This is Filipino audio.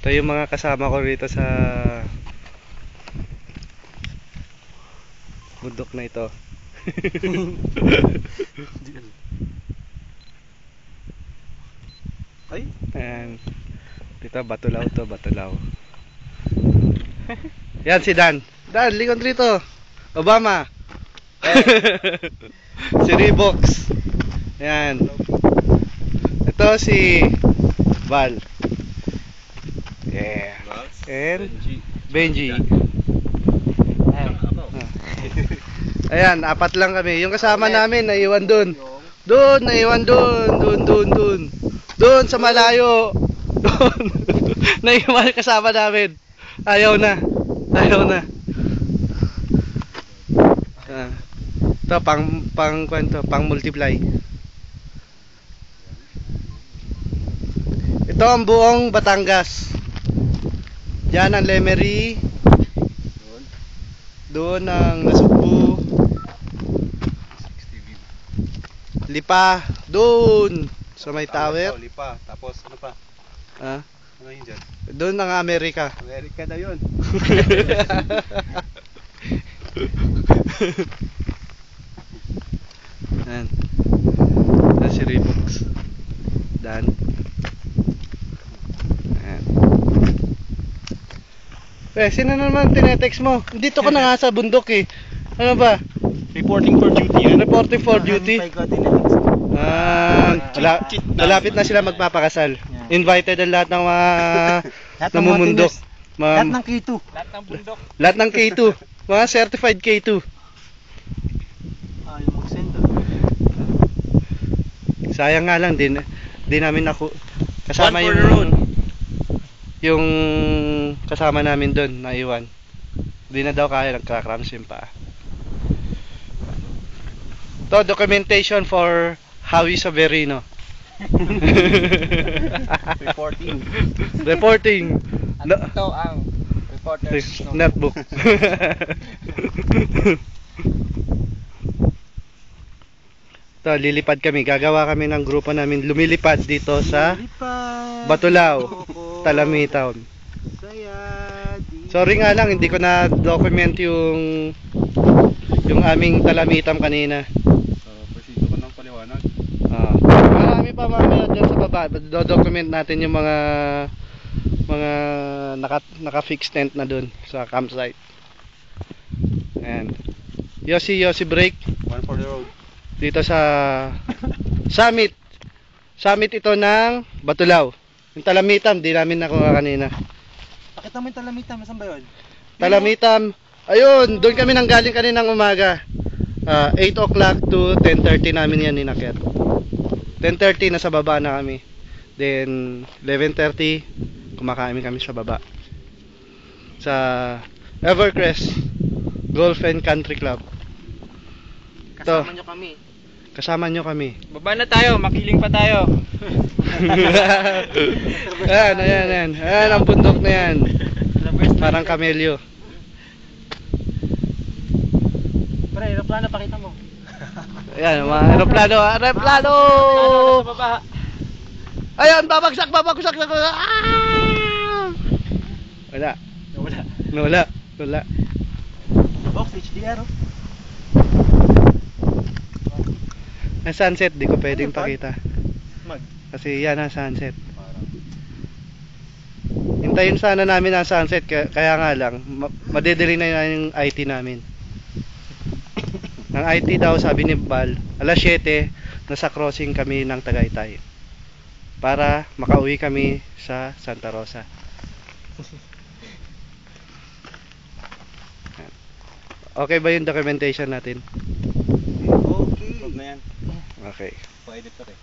Ito yung mga kasama ko rito sa bundok na ito. Ay? Ayan. Dito, Batulaw to, Batulaw. Yan si Dan. Dan, likod rito. Obama. Si Reeboks. Yan. Ito si Val. Yeah. And Benji. Ayan, apat lang kami. Yung kasama namin, naiwan dun. Naiwan dun. Dun sa malayo. Dun. Naiwan kasama namin. Ayaw na. Ito, pang multiply. Ito ang buong Batangas. Diyan ang Lemery. Doon ang Nasugbu. Lipa. Doon sa may tower. Lipa. Tapos ano pa? Ah? Ano yun dyan? Doon ang Amerika. Amerika na yun. Yan. Yan si Reeboks. Dan. Yan. Sino naman tinetext mo? Dito ka na nga sa bundok eh. Ano ba? Reporting for duty yan. Reporting for duty? Malapit na sila magpapakasal. Invited ang lahat ng mga namumundok. Lahat ng K2. Lahat ng K2. Mga certified K2. Ayaw mag-send. Sayang nga lang din namin kasama One for the road. Yung kasama namin doon naiwan. Hindi na daw kaya, nagka-cramps yung paa. To documentation for Howie Saverino. Reporting. Ito ang reporter's notebook. To, lilipad kami. Gagawa kami ng grupo namin lumilipad dito sa Batulaw, Talamay Town. Sorry nga lang, hindi ko na document yung aming talamitam kanina. Proceed ko ng paliwanag. Marami pa mamaya dyan sa baba. Do-document natin yung mga naka-fix tent na dun sa campsite. Ayan. Yossi break. One for the road. Dito sa summit. Summit ito ng Batulaw. Yung talamitam, di namin nakuha kanina. Pakita mo yung talamitam, saan ba yun? Talamitam, ayun, doon kami nanggaling kaninang umaga. 8 o'clock to 10:30 namin yan inakyat. 10:30 nasa baba na kami. Then 11:30 kumakain kami sa baba. Sa Evercrest Golf and Country Club. Kasama nyo kami. Kasama nyo kami. Baba na tayo, makiling pa tayo. Ayan. Ayan ang bundok na yan. Parang kamelyo. Pre, aeroplano, pakita mo. Ayan, mga aeroplano. Aeroplano! Sa baba. Ayan, babagsak. Ah! Wala. Box, HDR. Ang sunset, di ko pwedeng pakita. Kasi yan ang sunset. Hintayin sana namin ang sunset, kaya nga lang, madedeli na yung IT namin. Ang IT daw, sabi ni Bal, alas 7, nasa crossing kami ng Tagaytay. Para makauwi kami sa Santa Rosa. Okay ba yung documentation natin? Okay. Huwag na yan. Okay. Pa-edit ka rin.